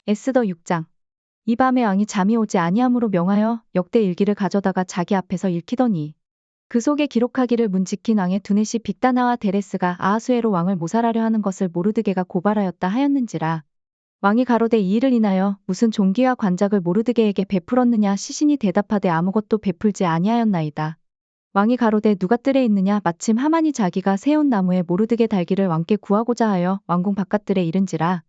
에스더 6장. 이 밤에 왕이 잠이 오지 아니함으로 명하여 역대 일기를 가져다가 자기 앞에서 읽히더니 그 속에 기록하기를 문 지킨 왕의 두넷이 빅다나와 데레스가 아하수에로 왕을 모살하려 하는 것을 모르드게가 고발하였다 하였는지라. 왕이 가로되 이 일을 인하여 무슨 종기와 관작을 모르드게에게 베풀었느냐. 시신이 대답하되 아무것도 베풀지 아니하였나이다. 왕이 가로되 누가 뜰에 있느냐. 마침 하만이 자기가 세운 나무에 모르드게 달기를 왕께 구하고자 하여 왕궁 바깥들에 이른지라.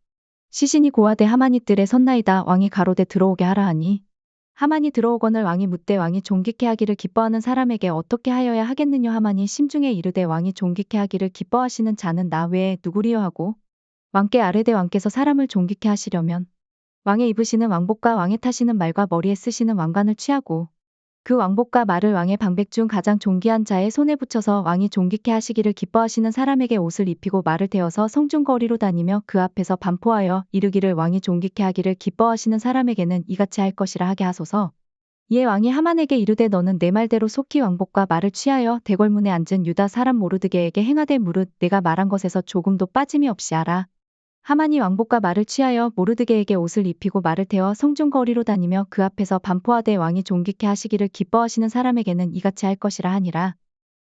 시신이 고하되 하만이 뜰에 섰나이다. 왕이 가로되 들어오게 하라 하니 하만이 들어오거늘 왕이 묻되 왕이 존귀케 하기를 기뻐하는 사람에게 어떻게 하여야 하겠느냐. 하만이 심중에 이르되 왕이 존귀케 하기를 기뻐하시는 자는 나 외에 누구리요 하고 왕께 아뢰되 왕께서 사람을 존귀케 하시려면 왕의 입으시는 왕복과 왕의 타시는 말과 머리에 쓰시는 왕관을 취하고 그 왕복과 말을 왕의 방백 중 가장 존귀한 자의 손에 붙여서 왕이 존귀케 하시기를 기뻐하시는 사람에게 옷을 입히고 말을 태워서 성중거리로 다니며 그 앞에서 반포하여 이르기를 왕이 존귀케 하기를 기뻐하시는 사람에게는 이같이 할 것이라 하게 하소서. 이에 왕이 하만에게 이르되 너는 내 말대로 속히 왕복과 말을 취하여 대궐문에 앉은 유다 사람 모르드게에게 행하되 무릇 내가 말한 것에서 조금도 빠짐이 없이 하라. 하만이 왕복과 말을 취하여 모르드게에게 옷을 입히고 말을 태워 성중거리로 다니며 그 앞에서 반포하되 왕이 존귀케 하시기를 기뻐하시는 사람에게는 이같이 할 것이라 하니라.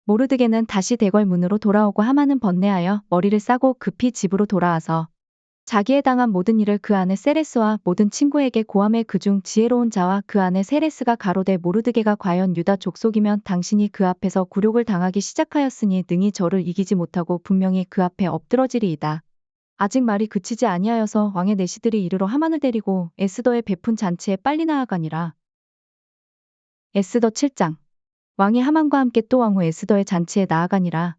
모르드게는 다시 대궐문으로 돌아오고 하만은 번뇌하여 머리를 싸고 급히 집으로 돌아와서 자기의 당한 모든 일을 그 아내 세레스와 모든 친구에게 고하매 그중 지혜로운 자와 그 아내 세레스가 가로되 모르드게가 과연 유다 족속이면 당신이 그 앞에서 굴욕을 당하기 시작하였으니 능히 저를 이기지 못하고 분명히 그 앞에 엎드러지리이다. 아직 말이 그치지 아니하여서 왕의 내시들이 이르러 하만을 데리고 에스더의 베푼 잔치에 빨리 나아가니라. 에스더 7장. 왕이 하만과 함께 또 왕후 에스더의 잔치에 나아가니라.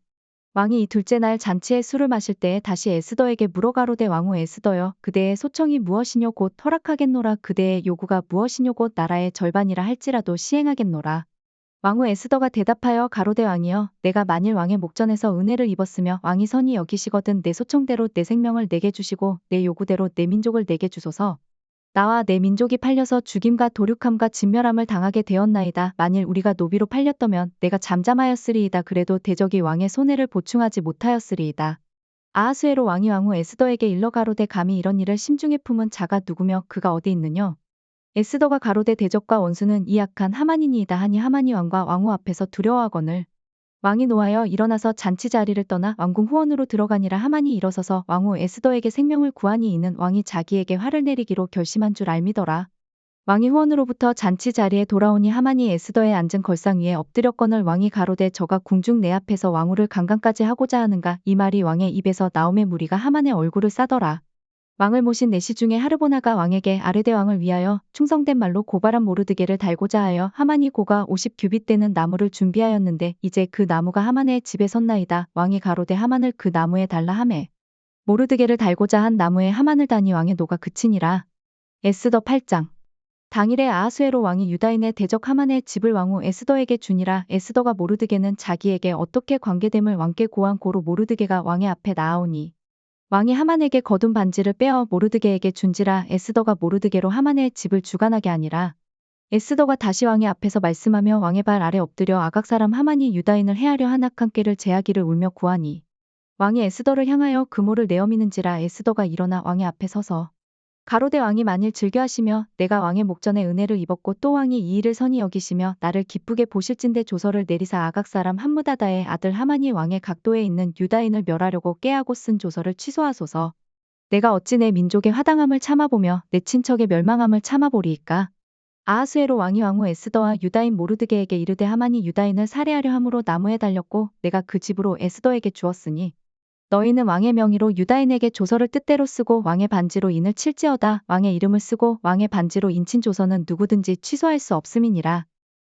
왕이 이 둘째 날 잔치에 술을 마실 때에 다시 에스더에게 물어 가로되 왕후 에스더여 그대의 소청이 무엇이뇨 곧 허락하겠노라. 그대의 요구가 무엇이뇨 곧 나라의 절반이라 할지라도 시행하겠노라. 왕후 에스더가 대답하여 가로되 왕이여 내가 만일 왕의 목전에서 은혜를 입었으며 왕이 선히 여기시거든 내 소청대로 내 생명을 내게 주시고 내 요구대로 내 민족을 내게 주소서. 나와 내 민족이 팔려서 죽임과 도륙함과 진멸함을 당하게 되었나이다. 만일 우리가 노비로 팔렸더면 내가 잠잠하였으리이다. 그래도 대적이 왕의 손해를 보충하지 못하였으리이다. 아하수에로 왕이 왕후 에스더에게 일러 가로되 감히 이런 일을 심중에 품은 자가 누구며 그가 어디 있느뇨. 에스더가 가로되 대적과 원수는 이 악한 하만이니이다 하니 하만이 왕과 왕후 앞에서 두려워하거늘 왕이 노하여 일어나서 잔치 자리를 떠나 왕궁 후원으로 들어가니라. 하만이 일어서서 왕후 에스더에게 생명을 구하니 이는 왕이 자기에게 화를 내리기로 결심한 줄 알미더라. 왕이 후원으로부터 잔치 자리에 돌아오니 하만이 에스더에 앉은 걸상 위에 엎드렸거늘 왕이 가로되 저가 궁중 내 앞에서 왕후를 강간까지 하고자 하는가. 이 말이 왕의 입에서 나오매 무리가 하만의 얼굴을 싸더라. 왕을 모신 내시 중에 하르보나가 왕에게 아르데 왕을 위하여 충성된 말로 고발한 모르드게를 달고자 하여 하만이 고가 50규빗 되는 나무를 준비하였는데 이제 그 나무가 하만의 집에 섰나이다. 왕이 가로되 하만을 그 나무에 달라 하매 모르드게를 달고자 한 나무에 하만을 다니 왕의 노가 그치니라. 에스더 8장. 당일에 아하수에로 왕이 유다인의 대적 하만의 집을 왕후 에스더에게 주니라. 에스더가 모르드게는 자기에게 어떻게 관계됨을 왕께 고한 고로 모르드게가 왕의 앞에 나아오니 왕이 하만에게 거둔 반지를 빼어 모르드게에게 준지라. 에스더가 모르드게로 하만의 집을 주관하게 하니라. 에스더가 다시 왕의 앞에서 말씀하며 왕의 발 아래 엎드려 아각 사람 하만이 유다인을 해하려 한 악한 꾀를 제하기를 울며 구하니 왕이 에스더를 향하여 금오를 내어미는지라. 에스더가 일어나 왕의 앞에 서서 가로되 왕이 만일 즐겨하시며 내가 왕의 목전에 은혜를 입었고 또 왕이 이 일을 선히 여기시며 나를 기쁘게 보실진대 조서를 내리사 아각 사람 함무다다의 아들 하만이 왕의 각도에 있는 유다인을 멸하려고 꾀하고 쓴 조서를 취소하소서. 내가 어찌 내 민족의 화당함을 참아보며 내 친척의 멸망함을 참아보리이까. 아하수에로 왕이 왕후 에스더와 유다인 모르드게에게 이르되 하만이 유다인을 살해하려 함으로 나무에 달렸고 내가 그 집으로 에스더에게 주었으니 너희는 왕의 명의로 유다인에게 조서를 뜻대로 쓰고 왕의 반지로 인을 칠지어다. 왕의 이름을 쓰고 왕의 반지로 인친 조서는 누구든지 취소할 수 없음이니라.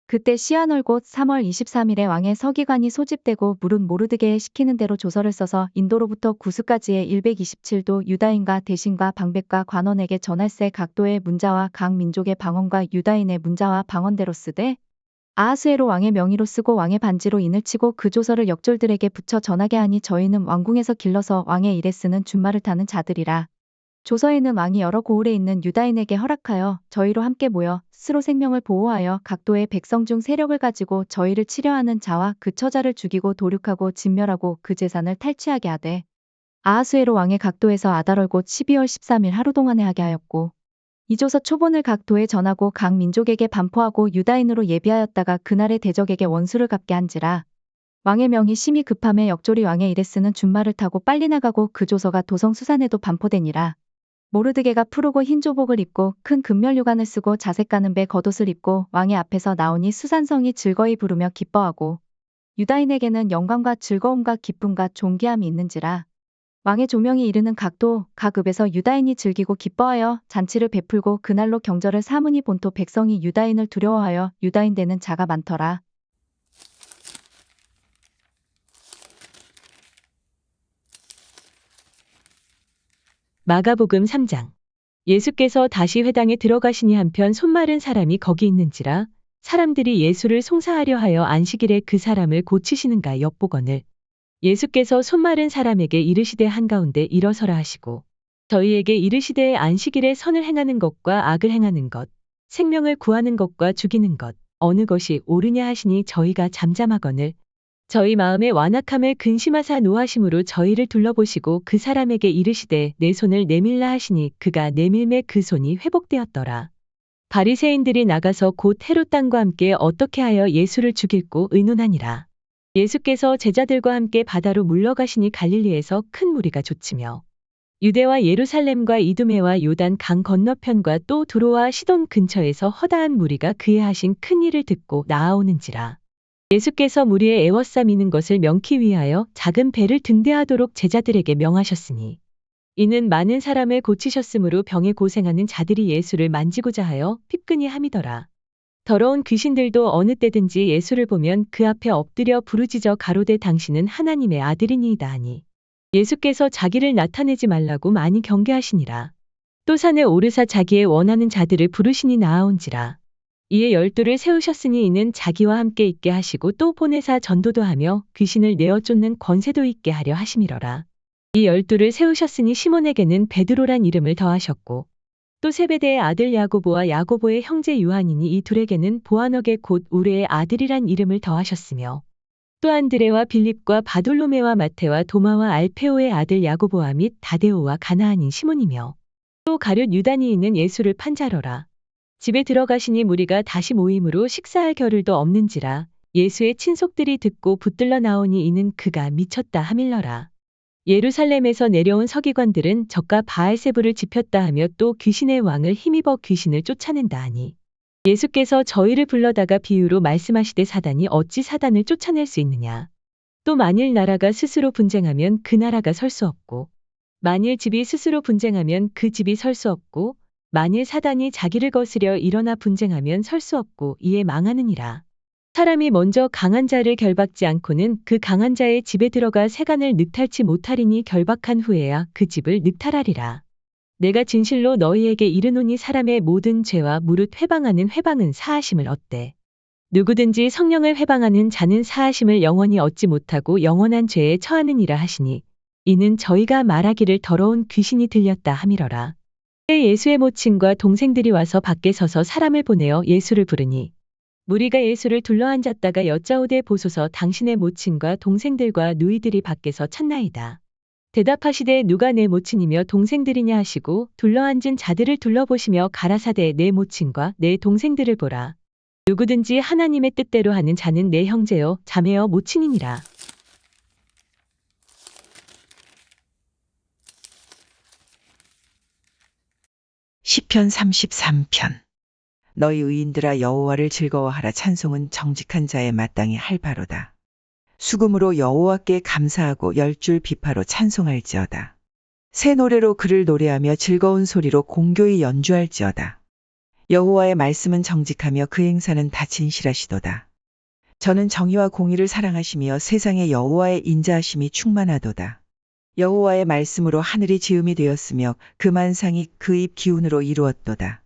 그때 시한월 곧 3월 23일에 왕의 서기관이 소집되고 무릇 모르드게에 시키는 대로 조서를 써서 인도로부터 구스까지의 127도 유다인과 대신과 방백과 관원에게 전할세. 각도의 문자와 각 민족의 방언과 유다인의 문자와 방언대로 쓰되 아하수에로 왕의 명의로 쓰고 왕의 반지로 인을 치고 그 조서를 역졸들에게 붙여 전하게 하니 저희는 왕궁에서 길러서 왕의 일에 쓰는 준말을 타는 자들이라. 조서에는 왕이 여러 고을에 있는 유다인에게 허락하여 저희로 함께 모여 스스로 생명을 보호하여 각도의 백성 중 세력을 가지고 저희를 치려하는 자와 그 처자를 죽이고 도륙하고 진멸하고 그 재산을 탈취하게 하되 아하수에로 왕의 각도에서 아달월 곧 12월 13일 하루 동안에 하게 하였고 이조서 초본을 각 도에 전하고 각 민족에게 반포하고 유다인으로 예비하였다가 그날의 대적에게 원수를 갚게 한지라. 왕의 명이 심히 급함에 역조리 왕의 이레 쓰는 준말을 타고 빨리 나가고 그 조서가 도성 수산에도 반포되니라. 모르드게가 푸르고 흰 조복을 입고 큰 금면류관을 쓰고 자색 가는 배 겉옷을 입고 왕의 앞에서 나오니 수산성이 즐거이 부르며 기뻐하고 유다인에게는 영광과 즐거움과 기쁨과 존귀함이 있는지라. 왕의 조명이 이르는 각도 각 읍에서 유다인이 즐기고 기뻐하여 잔치를 베풀고 그날로 경절을 삼으니 본토 백성이 유다인을 두려워하여 유다인 되는 자가 많더라. 마가복음 3장. 예수께서 다시 회당에 들어가시니 한편 손마른 사람이 거기 있는지라 사람들이 예수를 송사하려 하여 안식일에 그 사람을 고치시는가 엿보거늘 예수께서 손마른 사람에게 이르시되 한가운데 일어서라 하시고 저희에게 이르시되 안식일에 선을 행하는 것과 악을 행하는 것 생명을 구하는 것과 죽이는 것 어느 것이 옳으냐 하시니 저희가 잠잠하거늘 저희 마음의 완악함을 근심하사 노하심으로 저희를 둘러보시고 그 사람에게 이르시되 내 손을 내밀라 하시니 그가 내밀매 그 손이 회복되었더라. 바리새인들이 나가서 곧 헤롯 당과 함께 어떻게 하여 예수를 죽일고 의논하니라. 예수께서 제자들과 함께 바다로 물러가시니 갈릴리에서 큰 무리가 좇으며 유대와 예루살렘과 이두메와 요단 강 건너편과 또 두로와 시돈 근처에서 허다한 무리가 그의 하신 큰 일을 듣고 나아오는지라. 예수께서 무리의 애워싸미는 것을 명키 위하여 작은 배를 등대하도록 제자들에게 명하셨으니 이는 많은 사람을 고치셨으므로 병에 고생하는 자들이 예수를 만지고자 하여 핍근히 함이더라. 더러운 귀신들도 어느 때든지 예수를 보면 그 앞에 엎드려 부르짖어 가로되 당신은 하나님의 아들이니이다 하니 예수께서 자기를 나타내지 말라고 많이 경계하시니라. 또 산에 오르사 자기의 원하는 자들을 부르시니 나아온지라. 이에 12를 세우셨으니 이는 자기와 함께 있게 하시고 또 보내사 전도도 하며 귀신을 내어 쫓는 권세도 있게 하려 하심이러라. 이 12를 세우셨으니 시몬에게는 베드로란 이름을 더하셨고 또 세베대의 아들 야고보와 야고보의 형제 요한이니 이 둘에게는 보아너게 곧 우레의 아들이란 이름을 더하셨으며 또 안드레와 빌립과 바돌로메와 마테와 도마와 알페오의 아들 야고보와 및 다데오와 가나안인 시몬이며 또 가룟 유다니 있는 예수를 판 자러라. 집에 들어가시니 무리가 다시 모임으로 식사할 겨를도 없는지라 예수의 친속들이 듣고 붙들러 나오니 이는 그가 미쳤다 하밀러라. 예루살렘에서 내려온 서기관들은 저가 바알세불을 지폈다 하며 또 귀신의 왕을 힘입어 귀신을 쫓아낸다 하니 예수께서 저희를 불러다가 비유로 말씀하시되 사단이 어찌 사단을 쫓아낼 수 있느냐. 또 만일 나라가 스스로 분쟁하면 그 나라가 설 수 없고 만일 집이 스스로 분쟁하면 그 집이 설 수 없고 만일 사단이 자기를 거스려 일어나 분쟁하면 설 수 없고 이에 망하느니라. 사람이 먼저 강한 자를 결박지 않고는 그 강한 자의 집에 들어가 세간을 늑탈치 못하리니 결박한 후에야 그 집을 늑탈하리라. 내가 진실로 너희에게 이르노니 사람의 모든 죄와 무릇 회방하는 회방은 사하심을 얻되 누구든지 성령을 회방하는 자는 사하심을 영원히 얻지 못하고 영원한 죄에 처하느니라 하시니 이는 저희가 말하기를 더러운 귀신이 들렸다 함이러라. 그때 예수의 모친과 동생들이 와서 밖에 서서 사람을 보내어 예수를 부르니 무리가 예수를 둘러앉았다가 여짜오되 보소서 당신의 모친과 동생들과 누이들이 밖에서 찾나이다. 대답하시되 누가 내 모친이며 동생들이냐 하시고 둘러앉은 자들을 둘러보시며 가라사대 내 모친과 내 동생들을 보라. 누구든지 하나님의 뜻대로 하는 자는 내 형제요 자매요 모친이니라. 시편 33편. 너희 의인들아 여호와를 즐거워하라. 찬송은 정직한 자의 마땅히 할 바로다. 수금으로 여호와께 감사하고 10줄 비파로 찬송할지어다. 새 노래로 그를 노래하며 즐거운 소리로 공교히 연주할지어다. 여호와의 말씀은 정직하며 그 행사는 다 진실하시도다. 저는 정의와 공의를 사랑하시며 세상에 여호와의 인자하심이 충만하도다. 여호와의 말씀으로 하늘이 지음이 되었으며 그 만상이 그 입 기운으로 이루었도다.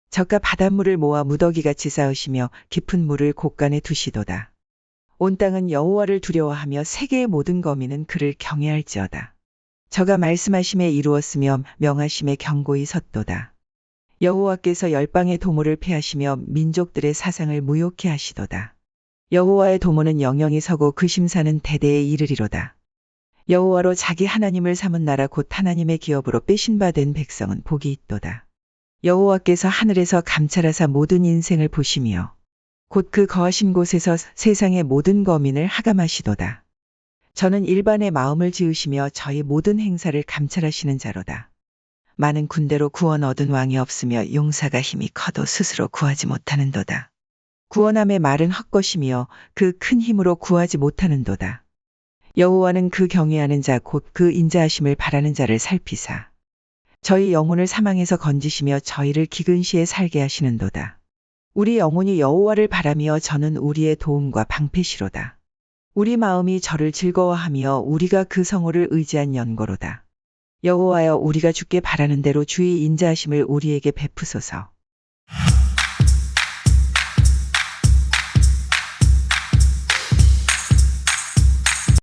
저가 바닷물을 모아 무더기같이 쌓으시며 깊은 물을 곳간에 두시도다. 온 땅은 여호와를 두려워하며 세계의 모든 거민은 그를 경외할지어다. 저가 말씀하심에 이루었으며 명하심에 경고히 섰도다. 여호와께서 열방의 도모를 패하시며 민족들의 사상을 무욕케 하시도다. 여호와의 도모는 영영이 서고 그 심사는 대대에 이르리로다. 여호와로 자기 하나님을 삼은 나라 곧 하나님의 기업으로 빼신 바 된 백성은 복이 있도다. 여호와께서 하늘에서 감찰하사 모든 인생을 보시며 곧 그 거하신 곳에서 세상의 모든 거민을 하감하시도다. 저는 일반의 마음을 지으시며 저희 모든 행사를 감찰하시는 자로다. 많은 군대로 구원 얻은 왕이 없으며 용사가 힘이 커도 스스로 구하지 못하는도다. 구원함의 말은 헛것이며 그 큰 힘으로 구하지 못하는도다. 여호와는 그 경외하는 자 곧 그 인자하심을 바라는 자를 살피사 저희 영혼을 사망에서 건지시며 저희를 기근시에 살게 하시는도다. 우리 영혼이 여호와를 바라며 저는 우리의 도움과 방패시로다. 우리 마음이 저를 즐거워하며 우리가 그 성호를 의지한 연고로다. 여호와여, 우리가 주께 바라는 대로 주의 인자하심을 우리에게 베푸소서.